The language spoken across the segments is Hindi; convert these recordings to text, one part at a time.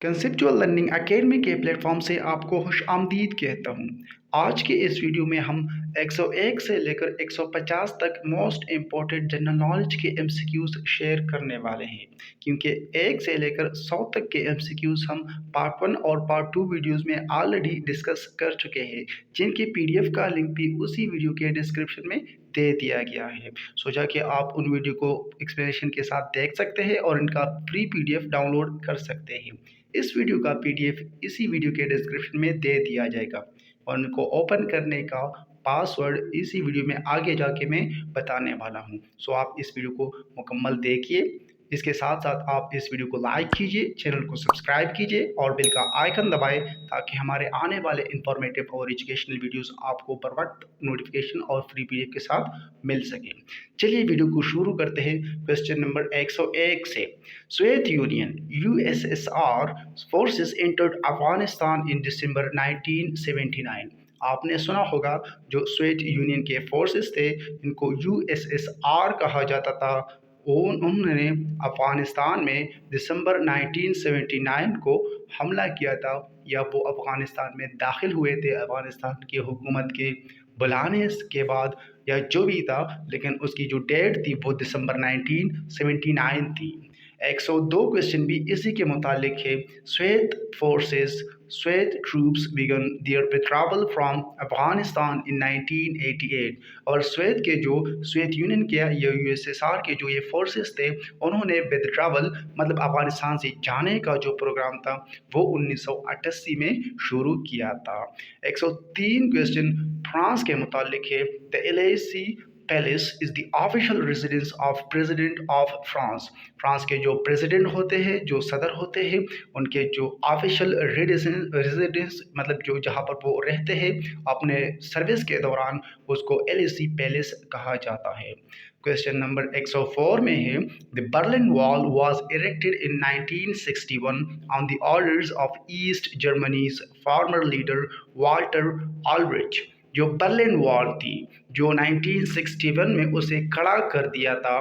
कंसेप्चुअल लर्निंग एकेडमी के प्लेटफॉर्म से आपको खुश आमदीद कहता हूँ। आज के इस वीडियो में हम 101 से लेकर 150 तक मोस्ट इम्पॉर्टेंट जनरल नॉलेज के एमसीक्यूज शेयर करने वाले हैं, क्योंकि 1 से लेकर 100 तक के एमसीक्यूज हम पार्ट 1 और पार्ट 2 वीडियोस में ऑलरेडी डिस्कस कर चुके हैं, जिनकी पीडीएफ का लिंक भी उसी वीडियो के डिस्क्रिप्शन में दे दिया गया है। सोचा कि आप उन वीडियो को एक्सप्लेनेशन के साथ देख सकते हैं और इनका फ्री पीडीएफ डाउनलोड कर सकते हैं। इस वीडियो का पीडीएफ इसी वीडियो के डिस्क्रिप्शन में दे दिया जाएगा और उनको ओपन करने का पासवर्ड इसी वीडियो में आगे जाके मैं बताने वाला हूं। सो आप इस वीडियो को मुकम्मल देखिए। इसके साथ साथ आप इस वीडियो को लाइक कीजिए, चैनल को सब्सक्राइब कीजिए और बेल का आइकन दबाएं ताकि हमारे आने वाले इंफॉर्मेटिव और एजुकेशनल वीडियोस आपको बर वक्त नोटिफिकेशन और फ्री पीडीएफ के साथ मिल सके। चलिए वीडियो को शुरू करते हैं क्वेश्चन नंबर 101 से। Soviet Union USSR forces entered Afghanistan in December 1979। आपने सुना होगा जो सोवियत यूनियन के फोर्सेस थे, इनको यूएसएसआर कहा जाता था। उन्होंने अफ़गानिस्तान में दिसंबर 1979 को हमला किया था, या वो अफ़गानिस्तान में दाखिल हुए थे अफ़गानिस्तान की हुकूमत के बुलाने के बाद, या जो भी था, लेकिन उसकी जो डेट थी वो दिसंबर 1979 थी। 102 क्वेश्चन भी इसी के मुतालिक है। Soviet troops began their withdrawal from Afghanistan in 1988। और सोवियत यूनियन के या यूएसएसआर के जो ये फोर्सेस थे, उन्होंने विदड्रावल मतलब अफगानिस्तान से जाने का जो प्रोग्राम था वो 1988 में शुरू किया था। 103 क्वेश्चन फ्रांस के मुतालिक है। The LAC palace is the official residence of president of France. France के जो प्रेसिडेंट होते हैं, जो सदर होते हैं, उनके जो ऑफिशियल रेजिडेंस मतलब जो जहाँ पर वो रहते हैं अपने सर्विस के दौरान, उसको एलएसी पैलेस कहा जाता है। क्वेश्चन नंबर 104 में है। The Berlin wall was erected in 1961 on the orders of East Germany's former leader Walter ऑलरिच। जो बर्लिन वॉल थी, जो 1961 में उसे खड़ा कर दिया था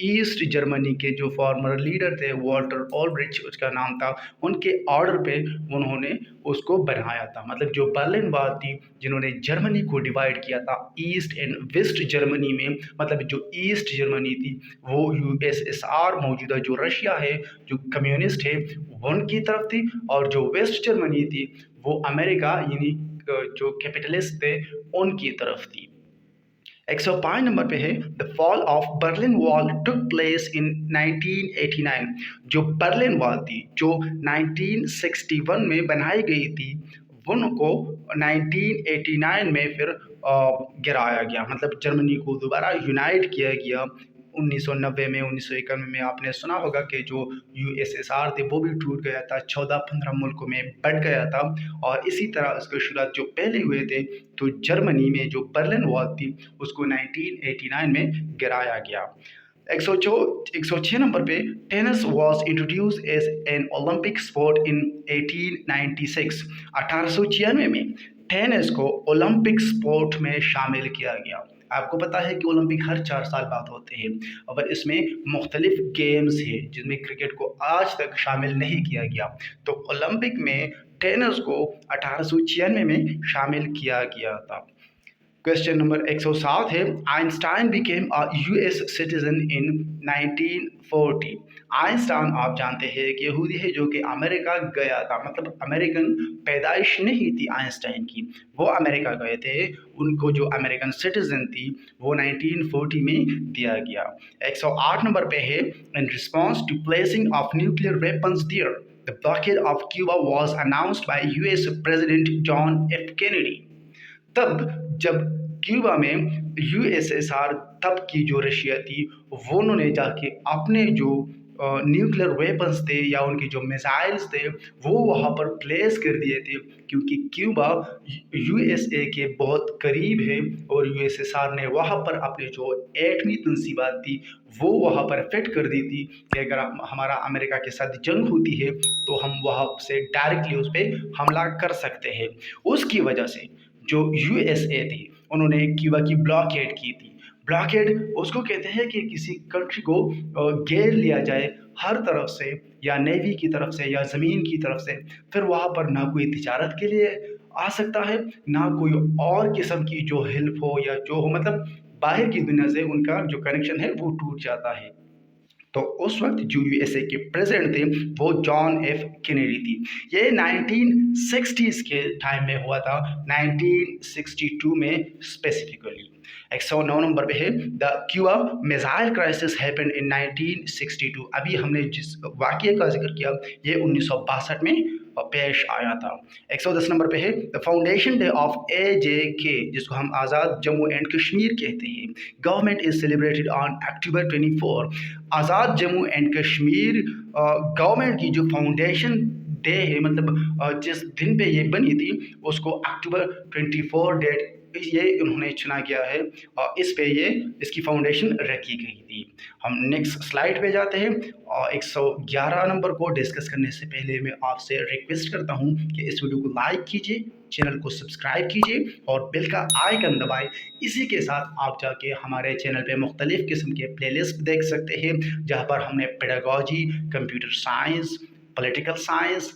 ईस्ट जर्मनी के जो फॉर्मर लीडर थे वाल्टर ऑलरिच उसका नाम था, उनके ऑर्डर पे उन्होंने उसको बनाया था। मतलब जो बर्लिन वॉल थी, जिन्होंने जर्मनी को डिवाइड किया था ईस्ट एंड वेस्ट जर्मनी में, मतलब जो ईस्ट जर्मनी थी वो यूएसएसआर मौजूदा जो रशिया है, जो कम्युनिस्ट है, उनकी तरफ थी, और जो वेस्ट जर्मनी थी वो अमेरिका यानी जो कैपिटलिस्ट थे उनकी तरफ थी। 105 नंबर पे है। The fall of Berlin wall took place in 1989। जो बर्लिन वॉल थी, जो 1961 में बनाई गई थी, उनको 1989 में फिर गिराया गया, मतलब जर्मनी को दोबारा यूनाइट किया गया। 1990 में, 1991 में आपने सुना होगा कि जो यूएसएसआर थे वो भी टूट गया था, 14-15 मुल्कों में बट गया था। और इसी तरह उसके शुरुआत जो पहले हुए थे, तो जर्मनी में जो बर्लिन वॉल थी उसको 1989 में गिराया गया। 106 नंबर पे। Tennis was introduced as an Olympic sport in 1896। 1896 में टेनिस को ओलंपिक स्पोर्ट में शामिल किया गया। आपको पता है कि ओलंपिक हर 4 साल बाद होते हैं, और इसमें मुख्तलिफ गेम्स हैं जिनमें क्रिकेट को आज तक शामिल नहीं किया गया। तो ओलंपिक में टेनिस को 1896 में शामिल किया गया था। क्वेश्चन नंबर 107 है। Einstein became a US citizen in 1940। Einstein आप जानते हैं कि यहूदी है जो कि अमेरिका गया था, मतलब अमेरिकन पैदाइश नहीं थी आइंस्टाइन की, वो अमेरिका गए थे। उनको जो अमेरिकन सिटीजन थी वो 1940 में दिया गया। 108 नंबर पे है। In response to placing of nuclear weapons there, the blockade of Cuba was announced by US president John F Kennedy. तब जब क्यूबा में यूएसएसआर तब की जो रशिया थी, वो उन्होंने जाके अपने जो न्यूक्लियर वेपन्स थे या उनकी जो मिसाइल्स थे वो वहाँ पर प्लेस कर दिए थे, क्योंकि क्यूबा यूएसए के बहुत करीब है और यूएसएसआर ने वहाँ पर अपने जो एटमी तंसीबात थी वो वहाँ पर फिट कर दी थी कि अगर हमारा अमेरिका के साथ जंग होती है तो हम वहाँ से डायरेक्टली उस पर हमला कर सकते हैं। उसकी वजह से जो यूएसए थी उन्होंने क्यूबा की ब्लॉकेड की थी। ब्लॉकेड उसको कहते हैं कि किसी कंट्री को घेर लिया जाए हर तरफ से, या नेवी की तरफ से या ज़मीन की तरफ से, फिर वहाँ पर ना कोई तिजारत के लिए आ सकता है, ना कोई और किस्म की जो हेल्प हो या जो हो, मतलब बाहर की दुनिया से उनका जो कनेक्शन है वो टूट जाता है। तो उस वक़्त जो यूएसए के प्रेज़िडेंट थे, वो जॉन एफ केनेडी थी। ये 1960s के टाइम में हुआ था, 1962 में स्पेसिफिकली। 109 नंबर पे है, the Cuba missile crisis happened in 1962। अभी हमने जिस वाक़ये का ज़िक्र किया, ये 1962 में पेश आया था। 110 नंबर पे है, the foundation day of AJK, जिसको हम आज़ाद जम्मू एंड कश्मीर कहते हैं, government is celebrated on October 24। Azad Jammu and Kashmir government की जो फाउंडेशन डे है, मतलब जिस दिन पे ये बनी थी, उसको अक्टूबर 24 डेट ये उन्होंने चुना गया है और इस पे ये इसकी फाउंडेशन रखी गई थी। हम नेक्स्ट स्लाइड पे जाते हैं और 111 नंबर को डिस्कस करने से पहले मैं आपसे रिक्वेस्ट करता हूँ कि इस वीडियो को लाइक कीजिए, चैनल को सब्सक्राइब कीजिए और बेल का आइकन दबाएं। इसी के साथ आप जाके हमारे चैनल पे मुख्तलिफ़ किस्म के प्लेलिस्ट देख सकते हैं, जहाँ पर हमने pedagogy, computer science, political science,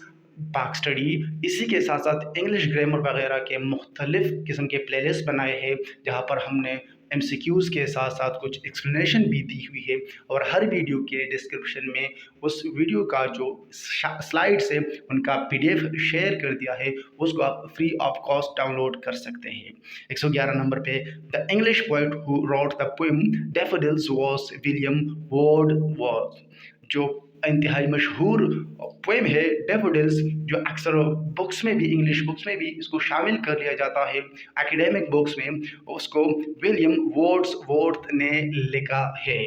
पाक स्टडी, इसी के साथ साथ इंग्लिश ग्रामर वगैरह के मुख्तलिफ़ किस्म के प्लेलिस्ट बनाए हैं, जहाँ पर हमने एमसीक्यूज़ के साथ साथ कुछ एक्सप्लेनेशन भी दी हुई है और हर वीडियो के डिस्क्रिप्शन में उस वीडियो का जो स्लाइड्स है उनका पीडीएफ शेयर कर दिया है, उसको आप फ्री ऑफ कॉस्ट डाउनलोड कर सकते हैं। 111 नंबर पे, the English poet who wrote the poem daffodils was William Wordsworth. जो इंतहाई मशहूर पोएम है डैफोडिल्स, जो अक्सर बुक्स में भी, इंग्लिश बुक्स में भी इसको शामिल कर लिया जाता है, एकेडमिक बुक्स में, उसको विलियम वर्ड्सवर्थ ने लिखा है।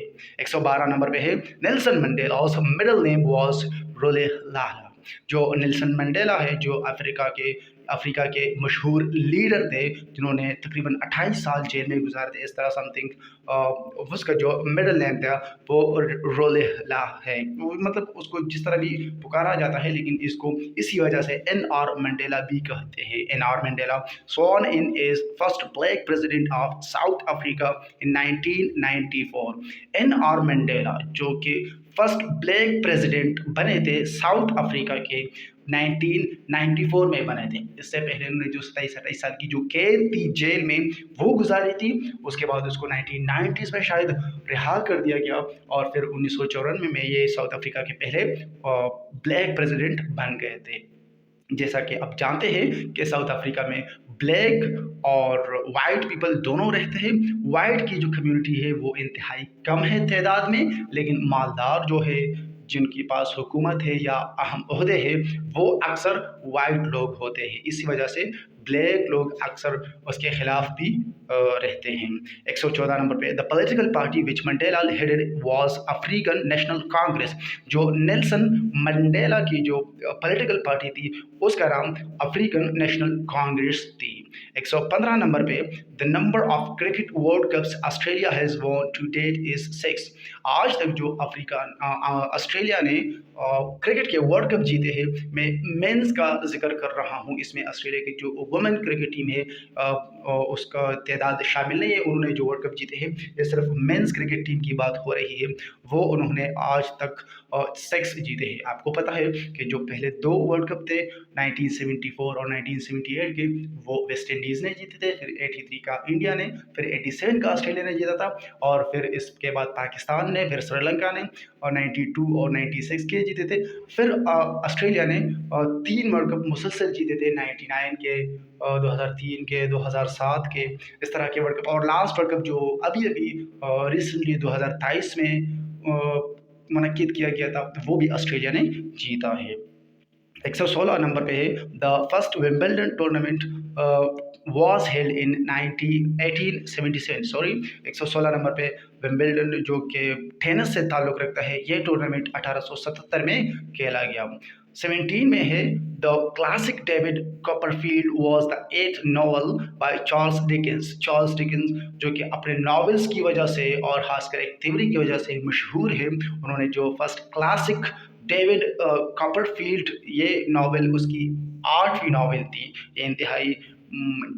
112 नंबर पे है, नेल्सन मंडेलास मिडिल नेम वाज रोलेलाला। जो नेल्सन मंडेला है, जो अफ्रीका के मशहूर लीडर थे, जिन्होंने तकरीबन 28 साल जेल में गुजारे थे, इस तरह समथिंग। उसका जो मिडिल नेम था वो रोलेला है, मतलब उसको जिस तरह भी पुकारा जाता है, लेकिन इसको इसी वजह से एन आर मंडेला भी कहते हैं। N R Mandela sworn in as first black president of South Africa in 1994। N R Mandela जो कि फर्स्ट ब्लैक प्रेसिडेंट बने थे साउथ अफ्रीका के, 1994 में बने थे। इससे पहले उन्होंने जो 27-28 साल की जो कैद थी जेल में वो गुजारी थी, उसके बाद उसको 1990s में शायद रिहा कर दिया गया और फिर 1994 में ये साउथ अफ्रीका के पहले ब्लैक प्रेसिडेंट बन गए थे। जैसा कि आप जानते हैं कि साउथ अफ्रीका में ब्लैक और वाइट पीपल दोनों रहते हैं। वाइट की जो कम्युनिटी है वो इंतहाई कम है तादाद में, लेकिन मालदार जो है, जिनके पास हुकूमत है या अहम ओहदे हैं, वो अक्सर वाइट लोग होते हैं। इसी वजह से ब्लैक लोग अक्सर उसके खिलाफ भी रहते हैं। 114 नंबर पे, the political party which Mandela headed was African national Congress. जो नेल्सन मंडेला की जो पॉलिटिकल पार्टी थी उसका नाम अफ्रीकन नेशनल कांग्रेस थी। 115 नंबर पे, the number of cricket world cups Australia has won to date is 6। आज तक जो ऑस्ट्रेलिया ने क्रिकेट के वर्ल्ड कप जीते हैं, मैं मेंस का जिक्र कर रहा हूँ, इसमें ऑस्ट्रेलिया की जो वुमेन क्रिकेट टीम है उसका तादाद शामिल नहीं है, उन्होंने जो वर्ल्ड कप जीते हैं, ये सिर्फ मेंस क्रिकेट टीम की बात हो रही है, वो उन्होंने आज तक 6 जीते हैं। आपको पता है कि जो पहले 2 वर्ल्ड कप थे 1974 और 1978 के, वो वेस्ट इंडीज़ ने जीते थे, फिर 83 का इंडिया ने, फिर 87 का ऑस्ट्रेलिया ने जीता था और फिर इसके बाद पाकिस्तान ने, फिर श्रीलंका ने और 92 और 96 के जीते थे। फिर ऑस्ट्रेलिया ने 3 वर्ल्ड कप मुसलसल जीते थे, 99 के, 2003 के, 2007 के, इस तरह के वर्ल्ड कप। और लास्ट वर्ल्ड कप जो अभी रिसेंटली 2023 में मुनक्किद किया गया था, वो भी ऑस्ट्रेलिया ने जीता है। 116 नंबर पे है, the first Wimbledon tournament was held in 1877। Sorry, 116 number पे विंबलडन जो कि टेनिस से ताल्लुक़ रखता है, ये टूर्नामेंट 1877 में खेला गया। 17 में है, the classic David Copperfield was the 8th novel by Charles Dickens. Charles Dickens जो कि अपने नॉवेल्स की वजह से और ख़ासकर एक थ्योरी की वजह से मशहूर है, उन्होंने जो फर्स्ट क्लासिक डेविड कॉपरफील्ड, ये नावल उसकी 8वीं नावल थी। ये इंतहाई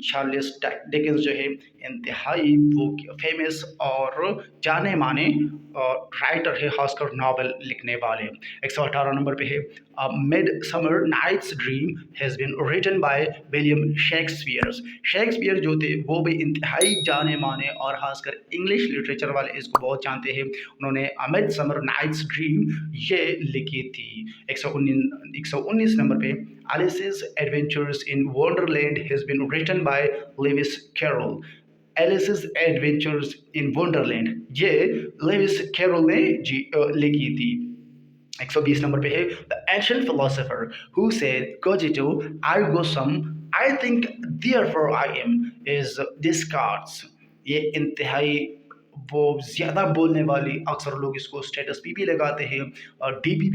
चार्ल्स डिकेंस जो है इंतहाई वो फेमस और जाने माने राइटर है, खासकर नावल लिखने वाले। 118 नंबर पे है midsummer night's dream has been written by William Shakespeare. Shakespeare जो थे वो भी इंतहाई जाने माने और खासकर इंग्लिश लिटरेचर वाले इसको बहुत जानते हैं। उन्होंने मिड समर नाइट्स ड्रीम ये लिखी थी। 119 नंबर पे Alice's Adventures in Wonderland has been written by Lewis Carroll। Alice's adventures in wonderland ये लेविस कैरोल ने लिखी थी। 120 नंबर पे है the ancient philosopher who said cogito ergo sum I think therefore I am is Descartes। ये इंतहाई वो ज़्यादा बोलने वाली, अक्सर लोग इसको स्टेटस पे भी लगाते हैं और डीपी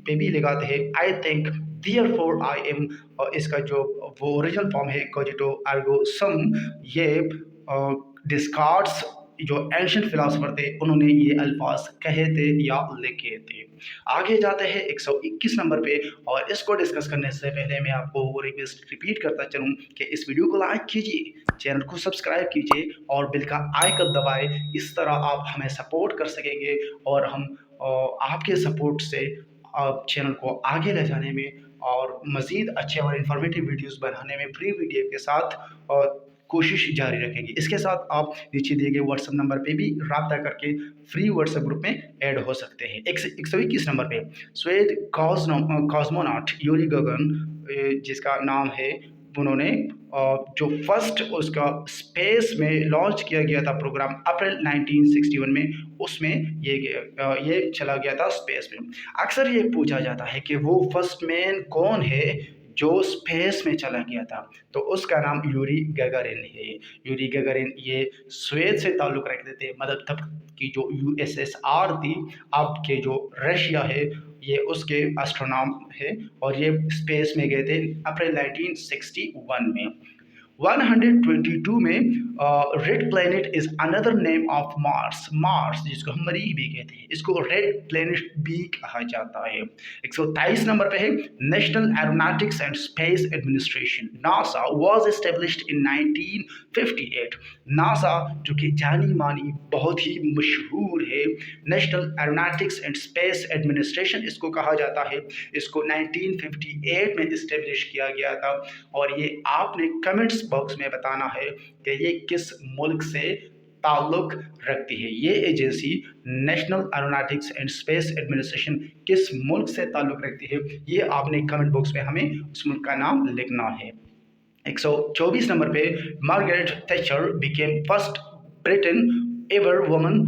पे भी लगाते हैं। I think therefore I am, इसका जो वो ओरिजिनल फॉर्म है कॉजिटो आर्गो सम। ये डिस्कार्ड्स जो एंशिएंट फिलोसोफर थे उन्होंने ये अल्फाज कहे थे या लिखे थे। आगे जाते हैं 121 नंबर पे, और इसको डिस्कस करने से पहले मैं आपको वो रिक्वेस्ट रिपीट करता चलूँ कि इस वीडियो को लाइक कीजिए, चैनल को सब्सक्राइब कीजिए और बिल का आइकन दबाएं। इस तरह आप हमें सपोर्ट कर सकेंगे और हम आपके सपोर्ट से चैनल को आगे ले जाने में और मज़ीद अच्छे और इन्फॉर्मेटिव वीडियोस बनाने में फ्री वीडियो के साथ कोशिश जारी रखेंगे। इसके साथ आप नीचे दिए गए व्हाट्सएप नंबर पे भी रब्ता करके फ्री व्हाट्सएप ग्रुप में ऐड हो सकते हैं। 121 नंबर पे स्वेद कॉस्मोनॉट यूरी गगन जिसका नाम है, उन्होंने जो फर्स्ट उसका स्पेस में लॉन्च किया गया था प्रोग्राम अप्रैल 1961 में, उसमें ये चला गया था स्पेस में। अक्सर ये पूछा जाता है कि वो फर्स्ट मैन कौन है जो स्पेस में चला गया था, तो उसका नाम यूरी गगारिन है। यूरी गगारिन ये स्वेद से ताल्लुक़ रखते थे, मतलब तब की जो यूएसएसआर थी, अब के जो रशिया है, ये उसके एस्ट्रोनॉम है और ये स्पेस में गए थे अप्रैल 1961 में। 122 में red planet is another name of Mars. Mars जिसको हम मरीख भी कहते हैं, इसको रेड प्लैनेट भी कहा जाता है। 123 नंबर पे है national aeronautics and space administration NASA was established in 1958। NASA जो कि जानी मानी बहुत ही मशहूर है, national aeronautics and space administration इसको कहा जाता है। इसको 1958 में इस्टेब्लिश किया गया था और ये आपने कमेंट्स बॉक्स में बताना है कि ये किस मुल्क से ताल्लुक रखती है। ये agency national aeronautics and space administration किस मुल्क से ताल्लुक रखती है, ये आपने कमेंट बॉक्स में हमें उस मुल्क का नाम लिखना है। 124 नंबर पे Margaret Thatcher became first Britain ever woman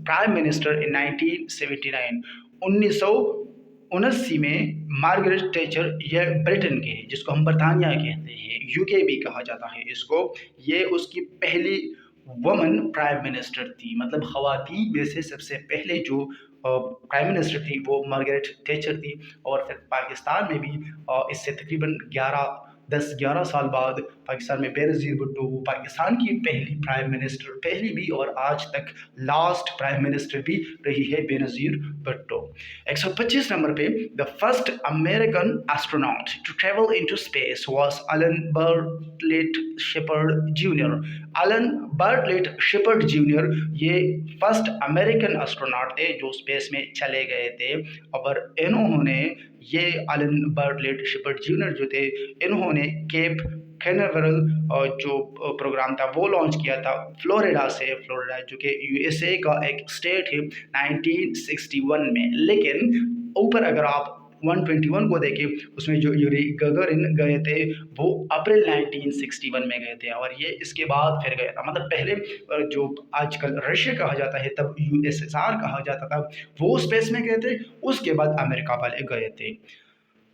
prime minister in 1979। 1979 में मार्गरेट थैचर ये ब्रिटेन के, जिसको हम बरतानिया कहते हैं, यूके भी कहा जाता है इसको, ये उसकी पहली वुमन प्राइम मिनिस्टर थी। मतलब ख़वातीन में से सबसे पहले जो प्राइम मिनिस्टर थी वो मार्गरेट थैचर थी। और फिर पाकिस्तान में भी इससे तकरीबन 10-11 साल बाद पाकिस्तान में बेनज़ीर भुट्टो पाकिस्तान की पहली प्राइम मिनिस्टर, पहली भी और आज तक लास्ट प्राइम मिनिस्टर भी रही है बेनज़ीर भुट्टो। 125 नंबर पे the first American astronaut to travel into space was Alan Bartlett Shepard Junior. Alan Bartlett Shepard Junior ये फर्स्ट अमेरिकन एस्ट्रोनॉट थे जो स्पेस में चले गए थे। और इन्होंने ये एलन बर्टलेट शेपर्ड जूनियर जो थे, इन्होंने केप कैनावरल जो प्रोग्राम था वो लॉन्च किया था फ्लोरिडा से। फ्लोरिडा जो कि यूएसए का एक स्टेट है 1961 में। लेकिन ऊपर अगर आप 121 को देखें, उसमें जो यूरी गगरिन गए थे वो अप्रैल 1961 में गए थे और ये इसके बाद फिर गया था। मतलब पहले जो आजकल रशिया कहा जाता है तब यूएसएसआर कहा जाता था, वो स्पेस में गए थे, उसके बाद अमेरिका वाले गए थे।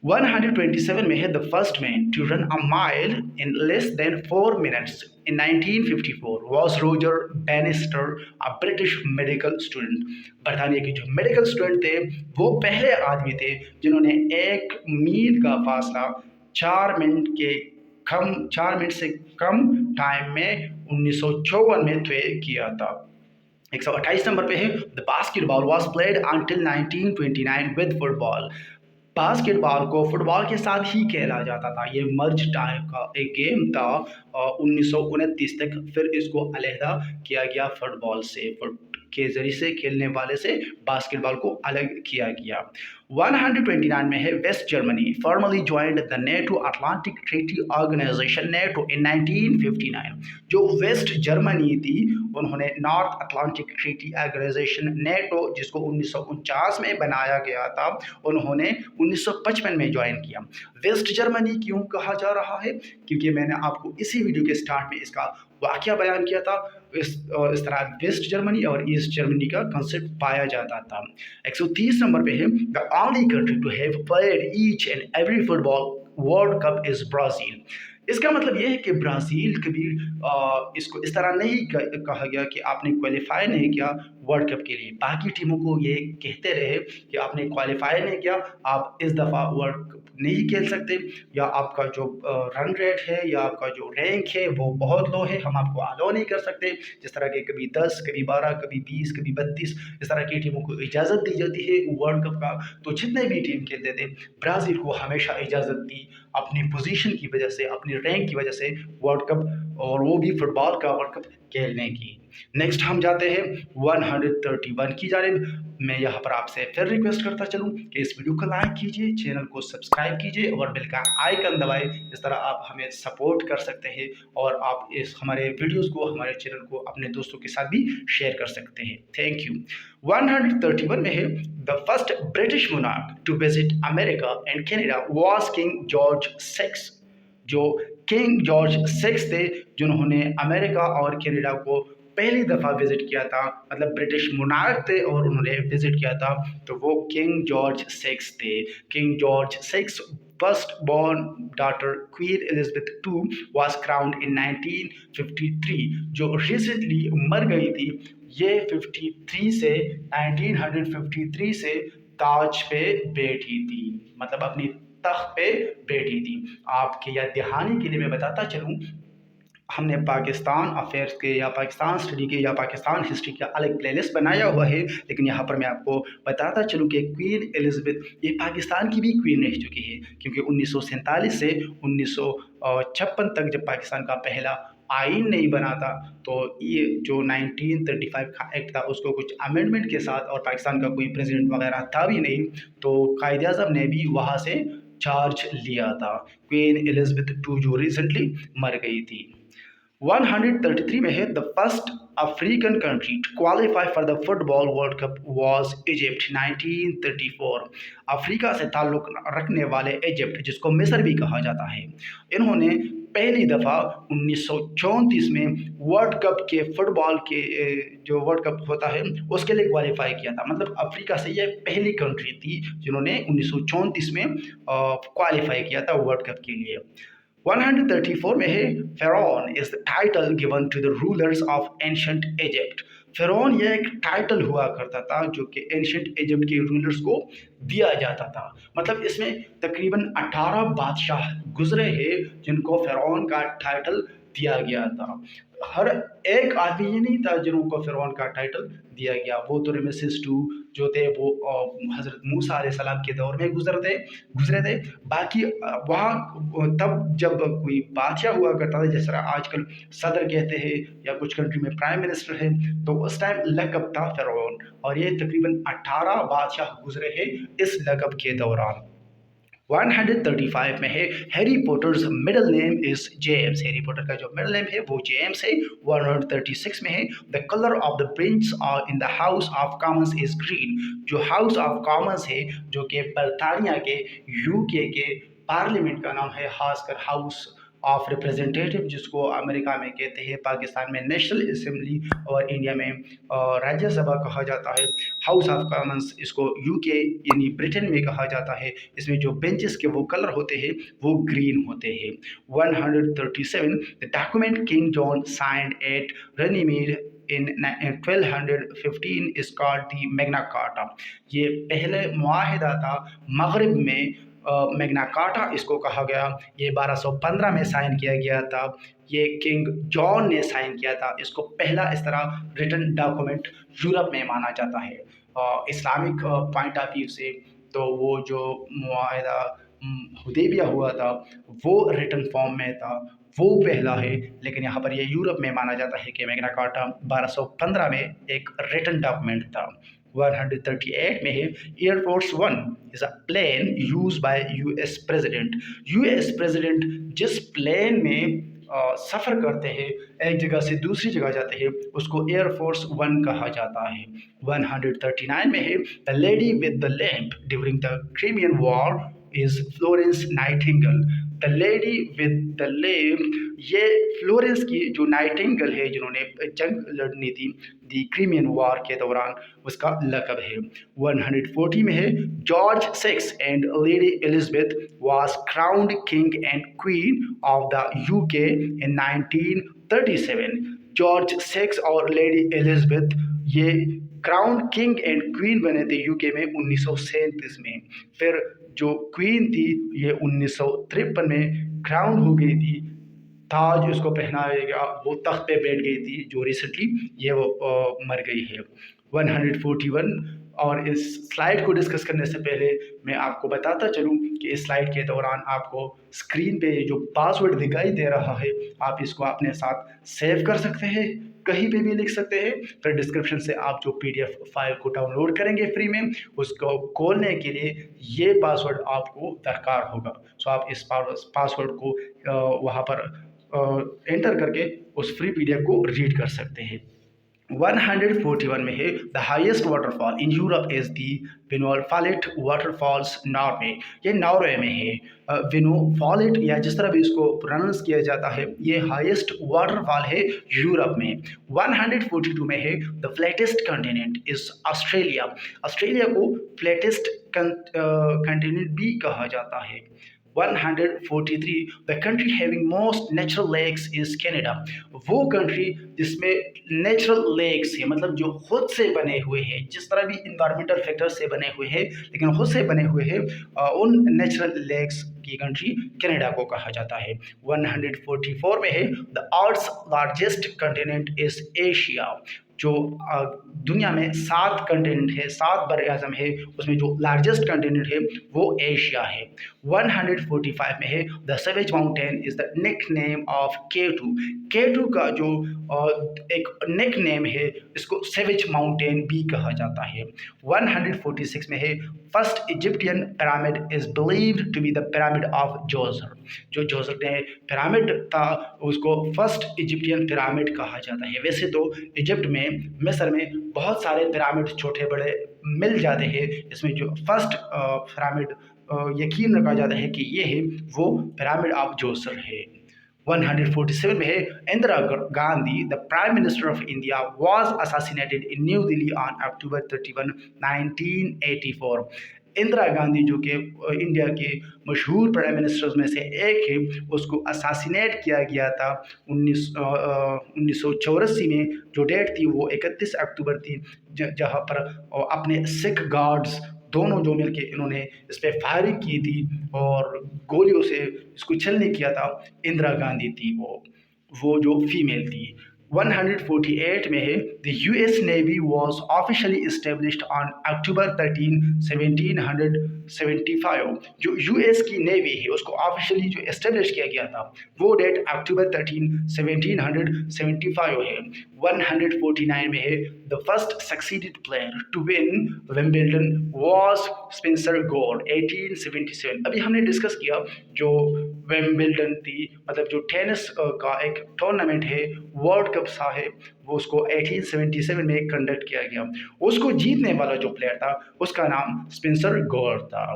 127 में है the first man to run a mile in less than 4 minutes in 1954 was Roger Bannister a British medical student. बरतानिया के जो मेडिकल स्टूडेंट थे वो पहले आदमी थे जिन्होंने 1 मील का फासला 4 मिनट से कम टाइम में 1954 में तय किया था। 128 नंबर पे है the basketball was played until 1929 with football. Basketball को फुटबॉल के साथ ही खेला जाता था। ये मर्ज टाइप का एक गेम था 1929 तक। फिर इसको अलहदा किया गया फुटबॉल से, फुट के ज़रिए से खेलने वाले से बास्केटबॉल को अलग किया गया। 129 में है West Germany formally joined the NATO Atlantic Treaty Organization NATO in 1959। जो वेस्ट जर्मनी थी उन्होंने North Atlantic Treaty Organization NATO, जिसको 1949 में बनाया गया था, उन्होंने 1955 में ज्वाइन किया। वेस्ट जर्मनी क्यों कहा जा रहा है? क्योंकि मैंने आपको इसी वीडियो के स्टार्ट में इसका वाकया बयान किया था। इस तरह वेस्ट जर्मनी और ईस्ट जर्मनी का कंसेप्ट पाया जाता था। 130 नंबर पे है the only country to have played each and every football world cup is Brazil. इसका मतलब ये है कि ब्राज़ील कभी इसको इस तरह नहीं कहा गया कि आपने क्वालिफाई नहीं किया वर्ल्ड कप के लिए। बाकी टीमों को ये कहते रहे कि आपने क्वालिफाई नहीं किया, आप इस दफ़ा वर्ल्ड कप नहीं खेल सकते, या आपका जो रन रेट है या आपका जो रैंक है वो बहुत लो है, हम आपको अलाउ नहीं कर सकते। जिस तरह के कभी 10, कभी 12, कभी 20, कभी 32 इस तरह की टीमों को इजाज़त दी जाती है वर्ल्ड कप का। तो जितने भी टीम खेलते थे, ब्राज़ील को हमेशा इजाज़त दी अपनी पोजीशन की वजह से, अपनी रैंक की वजह से वर्ल्ड कप, और वो भी फुटबॉल का वर्ल्ड कप खेलने की। नेक्स्ट हम जाते हैं 131 की जानिब। मैं यहाँ पर आपसे फिर रिक्वेस्ट करता चलूँ कि इस वीडियो को लाइक कीजिए, चैनल को सब्सक्राइब कीजिए और बेल का आइकन दबाएं। इस तरह आप हमें सपोर्ट कर सकते हैं और आप इस हमारे वीडियोस को, हमारे चैनल को अपने दोस्तों के साथ भी शेयर कर सकते हैं। Thank you. 131 में है the first British monarch to visit America and Canada was King George six. जो किंग जॉर्ज सिक्स थे जिन्होंने अमेरिका और कनाडा को पहली दफ़ा विजिट किया था, मतलब ब्रिटिश मोनार्क थे और उन्होंने विजिट किया था, तो वो किंग जॉर्ज सिक्स थे। King George six first born daughter Queen Elizabeth two was crowned in 1953। जो रिसेंटली मर गई थी, ये 53 से 1953 से ताज पे बैठी थी, मतलब अपनी तख्त पे बैठी थी। आपके याद दहानी के लिए मैं बताता चलूँ, हमने पाकिस्तान अफेयर्स के या पाकिस्तान स्टडी के या पाकिस्तान हिस्ट्री का अलग प्लेलिस्ट बनाया हुआ है, लेकिन यहाँ पर मैं आपको बताता चलूँ कि क्वीन एलिजाबेथ ये पाकिस्तान की भी क्वीन रह चुकी है, क्योंकि 1947 से 1956 तक जब पाकिस्तान का पहला आइन नहीं बना था, तो ये जो 1935 का एक्ट था उसको कुछ अमेंडमेंट के साथ, और पाकिस्तान का कोई प्रेसिडेंट वगैरह था भी नहीं, तो कायदे आज़म ने भी वहाँ से चार्ज लिया था। क्वीन एलिजाबेथ टू जो रिसेंटली मर गई थी। 133 में है the first African country to qualify for the football world cup was Egypt 1934। Africa से ताल्लुक़ रखने वाले इजिप्ट, जिसको मिस्र भी कहा जाता है, इन्होंने पहली दफ़ा 1934 में वर्ल्ड कप के फुटबॉल के जो वर्ल्ड कप होता है उसके लिए क्वालिफाई किया था। मतलब अफ्रीका से यह पहली कंट्री थी जिन्होंने 1934 में क्वालिफाई किया था वर्ल्ड कप के लिए। 134 में है फ़िरौन is the title given to the rulers of ancient Egypt. फ़िरौन यह एक टाइटल हुआ करता था जो कि एंशंट इजिप्ट के रूलर्स को दिया जाता था। मतलब इसमें तकरीबन 18 बादशाह गुजरे हैं जिनको फ़िरौन का टाइटल दिया गया था। हर एक आदमी ये नहीं था जिनको फ़िरौन का टाइटल दिया गया। वो तो रमेसेस टू जो थे वो हज़रत मूसा अलैहिस्सलाम के दौर में गुजरे थे। बाकी वहाँ तब जब कोई बादशाह हुआ करता था, जिस तरह आजकल सदर कहते हैं या कुछ कंट्री में प्राइम मिनिस्टर है, तो उस टाइम लक़ब था फ़िरौन, और ये तकरीबन 18 बादशाह गुजरे हैं इस लक़ब के दौरान। 135 में है Harry Potter's middle name is James. Harry Potter का जो मिडल नेम है वो जेम्स है। 136 में है the colour of the Prince in the house of Commons is green. जो हाउस ऑफ कॉमन्स है, जो कि बरतानिया के यूके के पार्लियामेंट का नाम है, खासकर हाउस ऑफ रिप्रेजेंटेटिव जिसको अमेरिका में कहते हैं, पाकिस्तान में नेशनल असेंबली और इंडिया में राज्यसभा कहा जाता है। हाउस ऑफ कॉमन्स इसको यूके यानी ब्रिटेन में कहा जाता है। इसमें जो बेंचेस के वो कलर होते हैं वो ग्रीन होते हैं। 137 the document King John signed at Runnymede in 1215 is called the Magna Carta. ये पहले मुआहिदा था मगरिब में, मैग्ना कार्टा इसको कहा गया। ये 1215 में साइन किया गया था। ये किंग जॉन ने साइन किया था। इसको पहला इस तरह रिटन डॉक्यूमेंट यूरोप में माना जाता है। इस्लामिक पॉइंट ऑफ व्यू से तो वो जो मुआहिदा हुदैबिया हुआ था, वो रिटन फॉर्म में था, वो पहला है। लेकिन यहाँ पर ये यूरोप में माना जाता है कि मैग्ना कार्टा 1215 में एक रिटन डॉक्यूमेंट था। 138 में है, Air Force One is a plane use by US president. US president जिस प्लेन में सफ़र करते हैं, एक जगह से दूसरी जगह जाते हैं, उसको एयरफोर्स वन कहा जाता है। 139 में है, the lady with the lamp during the Crimean war is Florence Nightingale. The lady with the lamp, ये फ्लोरेंस की जो नाइटिंगेल है जिन्होंने जंग लड़नी थी दी क्रीमियन वॉर के दौरान, उसका लकब है। 140 में है, George six and lady Elizabeth was crowned king and queen of the UK in 1937। George six और लेडी एलिजाबेथ ये क्राउन किंग एंड क्वीन बने थे यूके में 1937 में। फिर जो क्वीन थी ये 1953 में क्राउन हो गई थी, ताज उसको पहनाया गया, वो तख्त पे बैठ गई थी, जो रिसेंटली ये वो मर गई है। 141, और इस स्लाइड को डिस्कस करने से पहले मैं आपको बताता चलूं कि इस स्लाइड के दौरान आपको स्क्रीन पे जो पासवर्ड दिखाई दे रहा है, आप इसको अपने साथ सेव कर सकते हैं, कहीं पे भी लिख सकते हैं। फिर डिस्क्रिप्शन से आप जो पीडीएफ फाइल को डाउनलोड करेंगे फ्री में, उसको खोलने के लिए ये पासवर्ड आपको दरकार होगा। सो आप इस पासवर्ड को वहाँ पर एंटर करके उस फ्री पीडीएफ को रीड कर सकते हैं। 141 में है, the highest waterfall in Europe is the Vinnufallet waterfalls Norway. ये नॉर्वे में है। विनोफॉलिट या जिस तरह भी इसको प्रोनाउंस किया जाता है, ये हाईएस्ट वाटरफॉल है यूरोप में। 142 में है, the flattest continent is Australia. Australia को फ्लैटेस्ट कंटिनेंट भी कहा जाता है। 143, the country having most natural lakes is Canada. वो कंट्री जिसमें नेचुरल लेक्स है, मतलब जो खुद से बने हुए हैं, जिस तरह भी इन्वायरमेंटल फैक्टर से बने हुए हैं लेकिन खुद से बने हुए हैं, उन नेचुरल लेक्स की कंट्री कनाडा को कहा जाता है। 144 में है, the earth's largest continent is Asia. जो दुनिया में 7 कंटिनेंट है, 7 बर आज़म है, उसमें जो लार्जेस्ट कंटिनेंट है वो एशिया है। 145 में है, the savage mountain is the nickname of K two. K two का जो एक निक नेम है, इसको सेवेज माउंटेन भी कहा जाता है। 146 में है, first Egyptian pyramid is believed to be the pyramid of Djoser. जो जोसर ने पिरामिड था, उसको फर्स्ट इजिप्टियन पिरामिड कहा जाता है। वैसे तो इजिप्ट में, मिस्र में बहुत सारे पिरामिड छोटे बड़े मिल जाते हैं, इसमें जो फर्स्ट पिरामिड यकीन रखा जाता है कि ये है वो पिरामिड ऑफ जोसर है। 147 में है, Indira Gandhi the prime minister of India was assassinated in new Delhi on October 31, 1984। Indira Gandhi जो कि इंडिया के मशहूर प्राइम मिनिस्टर्स में से एक है, उसको असासिनेट किया गया था 1984 में। जो डेट थी वो 31 अक्टूबर थी, जहाँ पर अपने सिख गार्ड्स दोनों जो मिलके इन्होंने इस पर फायरिंग की थी और गोलियों से इसको छलनी किया था। इंदिरा गांधी थी वो जो फीमेल थी। 148 में है, the US navy was officially established on October 13, 1775। जो यूएस की नेवी है उसको ऑफिशियली जो इस्टेब्लिश किया गया था, वो डेट अक्टूबर 13, 1775 है। 149 में है, the first succeeded player to win Wimbledon was Spencer Gore 1877। अभी हमने डिस्कस किया जो विंबलडन थी, मतलब जो टेनिस का एक टूर्नामेंट है, वर्ल्ड कप सा है, वो उसको 1877 में कंडक्ट किया गया। उसको जीतने वाला जो प्लेयर था उसका नाम स्पेंसर गोर था।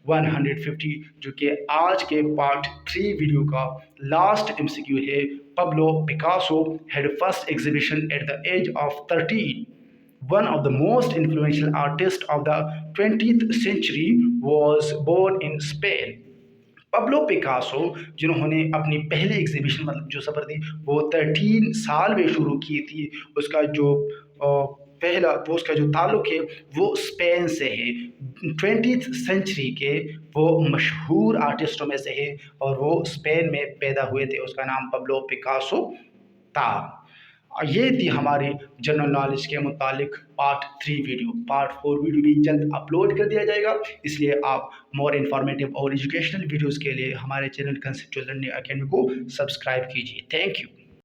150 जो कि आज के पार्ट 3 वीडियो का लास्ट एमसीक्यू है, Pablo Picasso had first exhibition at the age of 13। One of the most influential artists of the 20th century was born in Spain. Pablo Picasso जिन्होंने अपनी पहली एग्जीबिशन, मतलब जो सफ़र थी, वो 13 साल में शुरू की थी। उसका जो पहला वो उसका जो ताल्लुक़ है वो स्पेन से है। 20th सेंचुरी के वो मशहूर आर्टिस्टों में से है और वो स्पेन में पैदा हुए थे। उसका नाम पब्लो पिकासो था। ये थी हमारी जनरल नॉलेज के मुतालिक पार्ट 3 वीडियो। पार्ट 4 वीडियो भी जल्द अपलोड कर दिया जाएगा, इसलिए आप मोर इन्फॉर्मेटिव और एजुकेशनल वीडियोज़ के लिए हमारे चैनल कंसेप्चुअल लर्निंग अकेडमी को सब्सक्राइब कीजिए। Thank you.